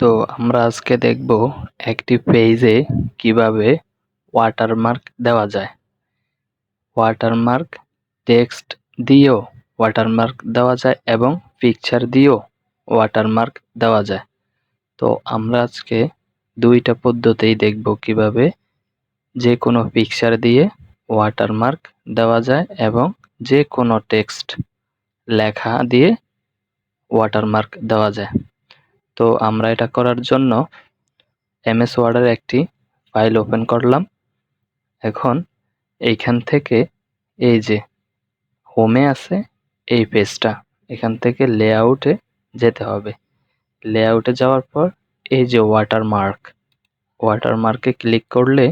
তো আমরা আজকে দেখব একটি পেজে কিভাবে ওয়াটারমার্ক দেওয়া যায়। ওয়াটারমার্ক টেক্সট দিয়েও ওয়াটারমার্ক দেওয়া যায় এবং পিকচার দিয়েও ওয়াটারমার্ক দেওয়া যায়। তো আমরা আজকে দুইটা পদ্ধতিই দেখব কিভাবে যে কোনো পিকচার দিয়ে ওয়াটারমার্ক দেওয়া যায় এবং যে কোনো টেক্সট লেখা দিয়ে ওয়াটারমার্ক দেওয়া যায়। তো আমরা এটা করার জন্য MS ওয়ার্ডের একটি ফাইল ওপেন করলাম। এখন এইখান থেকে এই যে হোমে আছে এই পেজটা, এখান থেকে লেআউটে যেতে হবে। লেআউটে যাওয়ার পর এই যে ওয়াটারমার্কে ক্লিক করলে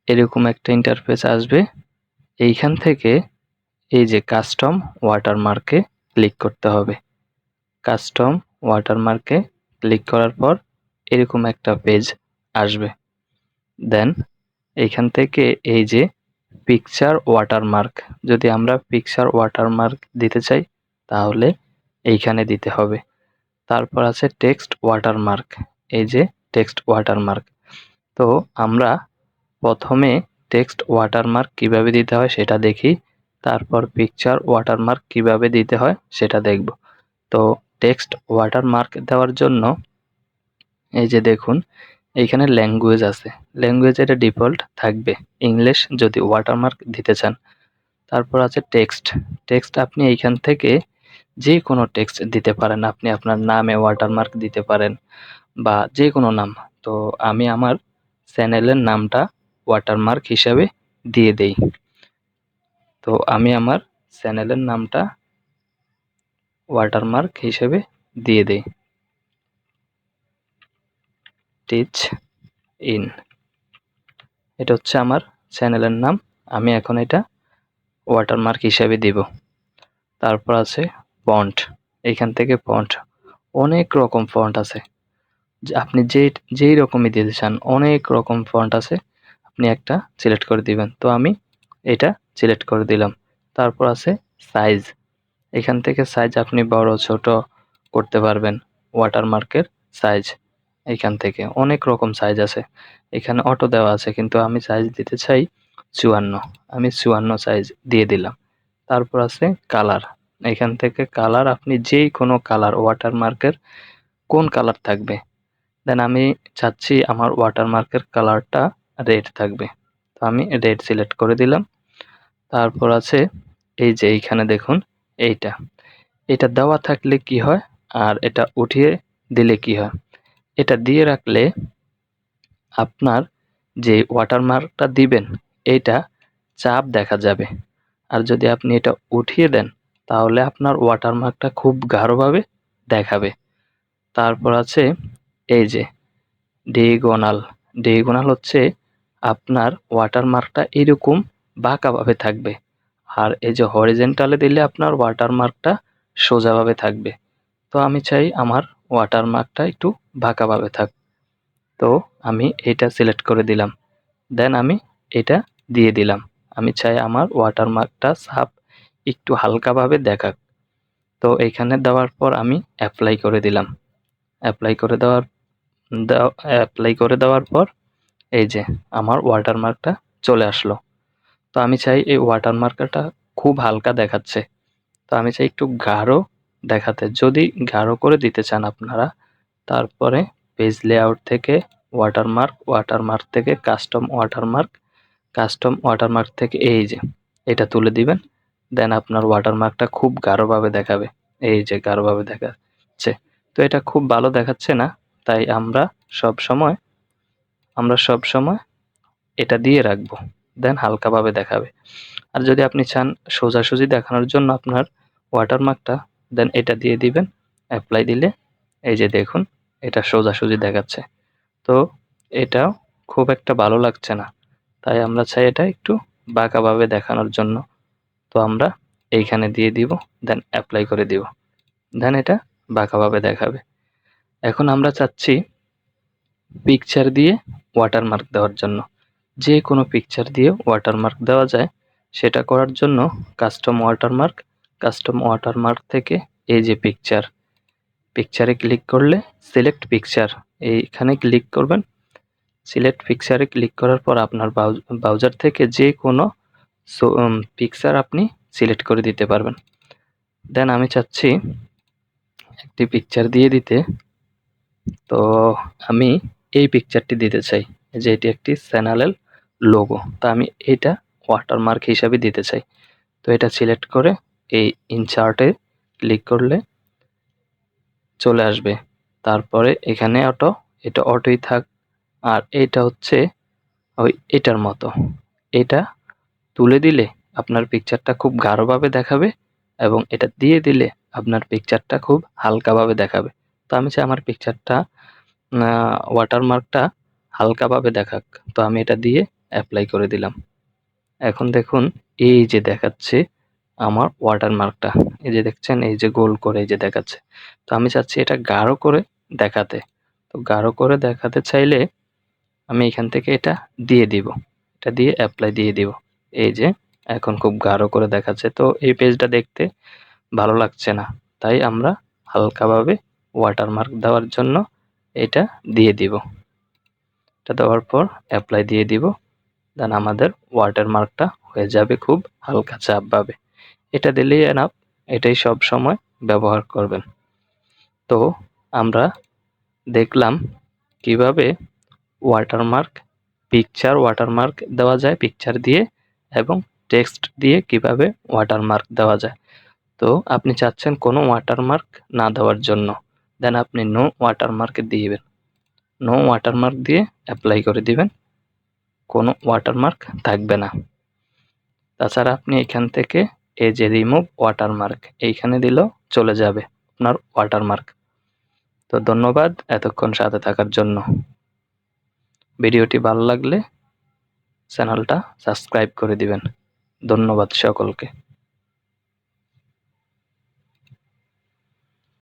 এরকম একটা ইন্টারফেস আসবে। এইখান থেকে এই যে কাস্টম ওয়াটারমার্কে ক্লিক করতে হবে। কাস্টম ওয়াটারমার্কে ক্লিক করার পর এরকম একটা পেজ আসবে। দেন এইখান থেকে এই যে পিকচার ওয়াটারমার্ক, যদি আমরা পিকচার ওয়াটারমার্ক দিতে চাই তাহলে এইখানে দিতে হবে। তারপর আছে টেক্সট ওয়াটারমার্ক, এই যে টেক্সট ওয়াটারমার্ক। তো আমরা প্রথমে টেক্সট ওয়াটারমার্ক কিভাবে দিতে হয় সেটা দেখি, তারপর পিকচার ওয়াটারমার্ক কিভাবে দিতে হয় সেটা দেখব। তো টেক্সট ওয়াটারমার্ক দেওয়ার জন্য এই যে দেখুন এইখানে ল্যাঙ্গুয়েজ আছে, ল্যাঙ্গুয়েজ এটা ডিফল্ট থাকবে ইংলিশ যদি ওয়াটারমার্ক দিতে চান। তারপর আছে টেক্সট, টেক্সট আপনি এইখান থেকে যে কোনো টেক্সট দিতে পারেন, আপনি আপনার নামে ওয়াটারমার্ক দিতে পারেন বা যে কোনো নাম। তো আমি আমার চ্যানেলের নামটা ওয়াটারমার্ক হিসাবে দিয়ে দেই। তো আমি আমার চ্যানেলের নামটা ওয়াটারমার্ক হিসেবে দিয়ে দেই, টিচ ইন। এটা হচ্ছে আমার চ্যানেলের নাম, আমি এখন এটা ওয়াটারমার্ক হিসাবে দিব। তারপর আছে ফন্ট, এইখান থেকে ফন্ট, অনেক রকম ফন্ট আছে, আপনি যেই রকমই দিতে চান অনেক রকম ফন্ট আছে, আপনি একটা সিলেক্ট করে দিবেন। তো আমি এটা সিলেক্ট করে দিলাম। তারপর আছে সাইজ, এখান থেকে সাইজ আপনি বড় ছোট করতে পারবেন। ওয়াটারমার্কের সাইজ এইখান থেকে অনেক রকম সাইজ আছে, এখানে অটো দেওয়া আছে কিন্তু আমি সাইজ দিতে চাই 54, আমি 54 সাইজ দিয়ে দিলাম। তারপর আছে কালার, এখান থেকে কালার আপনি যেই কোনো কালার, ওয়াটারমার্কের কোন কালার থাকবে। দেন আমি চাচ্ছি আমার ওয়াটারমার্কের কালারটা রেড থাকবে, তো আমি রেড সিলেক্ট করে দিলাম। তারপর আছে এই যে এইখানে দেখুন এইটা, এটা দেওয়া থাকলে কি হয় আর এটা উঠিয়ে দিলে কি হয়। এটা দিয়ে রাখলে আপনার যে ওয়াটারমার্কটা দিবেন এইটা চাপ দেখা যাবে, আর যদি আপনি এটা উঠিয়ে দেন তাহলে আপনার ওয়াটারমার্কটা খুব গাঢ়ভাবে দেখাবে। তারপর আছে এই যে ডিএগোনাল, ডিএগোনাল হচ্ছে আপনার ওয়াটারমার্কটা এরকম বাঁকাভাবে থাকবে, আর এই যে হরিজেন্টালে দিলে আপনার ওয়াটারমার্কটা সোজাভাবে থাকবে। তো আমি চাই আমার ওয়াটারমার্কটা একটু বাঁকাভাবে থাক, তো আমি এটা সিলেক্ট করে দিলাম। দেন আমি এটা দিয়ে দিলাম, আমি চাই আমার ওয়াটারমার্কটা সাপ একটু হালকাভাবে দেখাক। তো এইখানে দেওয়ার পর আমি অ্যাপ্লাই করে দিলাম। অ্যাপ্লাই করে দেওয়ার পর এই যে আমার ওয়াটারমার্কটা চলে আসলো। তো আমি চাই এই ওয়াটারমার্কটা খুব হালকা দেখাচ্ছে, তো আমি চাই একটু গাঢ় দেখাতে। যদি গাঢ় করে দিতে চান আপনারা, তারপরে পেজ লেআউট থেকে ওয়াটারমার্ক থেকে কাস্টম ওয়াটারমার্ক থেকে এই যে এটা তুলে দিবেন। দেন আপনার ওয়াটারমার্কটা খুব গাঢ়ভাবে দেখাবে, এই যে গাঢ়ভাবে দেখাচ্ছে। তো এটা খুব ভালো দেখাচ্ছে না, তাই আমরা সব সময় এটা দিয়ে রাখবো, দেন হালকাভাবে দেখাবে। আর যদি আপনি চান সোজাসুজি দেখানোর জন্য আপনার ওয়াটারমার্কটা, দেন এটা দিয়ে দিবেন। অ্যাপ্লাই দিলে এই যে দেখুন এটা সোজাসুজি দেখাচ্ছে। তো এটাও খুব একটা ভালো লাগছে না, তাই আমরা চাই এটা একটু বাঁকাভাবে দেখানোর জন্য। তো আমরা এইখানে দিয়ে দিব, দেন অ্যাপ্লাই করে দিব, দেন এটা বাঁকাভাবে দেখাবে। এখন আমরা চাচ্ছি পিকচার দিয়ে ওয়াটারমার্ক দেওয়ার জন্য, যে কোনো পিকচার দিয়ে ওয়াটারমার্ক দেওয়া যায়। সেটা করার জন্য কাস্টম ওয়াটারমার্ক থেকে এই যে পিকচার, পিকচারে ক্লিক করলে সিলেক্ট পিকচার এইখানে ক্লিক করবেন। সিলেক্ট পিকচারে ক্লিক করার পর আপনার ব্রাউজার থেকে যে কোনো পিকচার আপনি সিলেক্ট করে দিতে পারবেন। দেন আমি চাচ্ছি একটি পিকচার দিয়ে দিতে, তো আমি এই পিকচারটি দিতে চাই, যে এটি একটি চ্যানেলের লোগো, তো আমি এটা ওয়াটারমার্ক হিসাবে দিতে চাই। তো এটা সিলেক্ট করে এই ইনসার্টে ক্লিক করলে চলে আসবে। তারপরে এখানে এটা অটোই থাক। আর এটা হচ্ছে ওই এটার মতো, এটা তুলে দিলে আপনার পিকচারটা খুব গাঢ়ভাবে দেখাবে এবং এটা দিয়ে দিলে আপনার পিকচারটা খুব হালকাভাবে দেখাবে। তো আমি চাই আমার পিকচারটা ওয়াটারমার্কটা হালকাভাবে দেখাক, তো আমি এটা দিয়ে অ্যাপ্লাই করে দিলাম। এখন দেখুন এই যে দেখাচ্ছে আমার ওয়াটারমার্কটা, এই যে দেখছেন এই যে গোল করে এই যে দেখাচ্ছে। তো আমি চাচ্ছি এটা গাঢ় করে দেখাতে। তো গাঢ় করে দেখাতে চাইলে আমি এখান থেকে এটা দিয়ে দিব, এটা দিয়ে অ্যাপ্লাই দিয়ে দিব। এই যে এখন খুব গাঢ় করে দেখাচ্ছে। তো এই পেজটা দেখতে ভালো লাগছে না, তাই আমরা হালকাভাবে ওয়াটারমার্ক দেওয়ার জন্য এটা দিয়ে দিব। এটা দেওয়ার পর অ্যাপ্লাই দিয়ে দিব। দেন আমাদের ওয়াটারমার্কটা হয়ে যাবে খুব হালকা চাপভাবে। এটা দিলেই এনাফ, এটাই সব সময় ব্যবহার করবেন। তো আমরা দেখলাম কিভাবে ওয়াটারমার্ক দেওয়া যায় পিকচার দিয়ে, এবং টেক্সট দিয়ে কিভাবে ওয়াটারমার্ক দেওয়া যায়। তো আপনি চাচ্ছেন কোনো ওয়াটারমার্ক না দেওয়ার জন্য, দেন আপনি নো ওয়াটারমার্ক দিবেন। নো ওয়াটারমার্ক দিয়ে অ্যাপ্লাই করে দিবেন, কোনো ওয়াটারমার্ক থাকবে না। তাছাড়া আপনি এখান থেকে এই যে রিমুভ ওয়াটারমার্ক এইখানে দিলেও চলে যাবে আপনার ওয়াটারমার্ক। তো ধন্যবাদ এতক্ষণ সাথে থাকার জন্য। ভিডিওটি ভালো লাগলে চ্যানেলটা সাবস্ক্রাইব করে দিবেন। ধন্যবাদ সকলকে।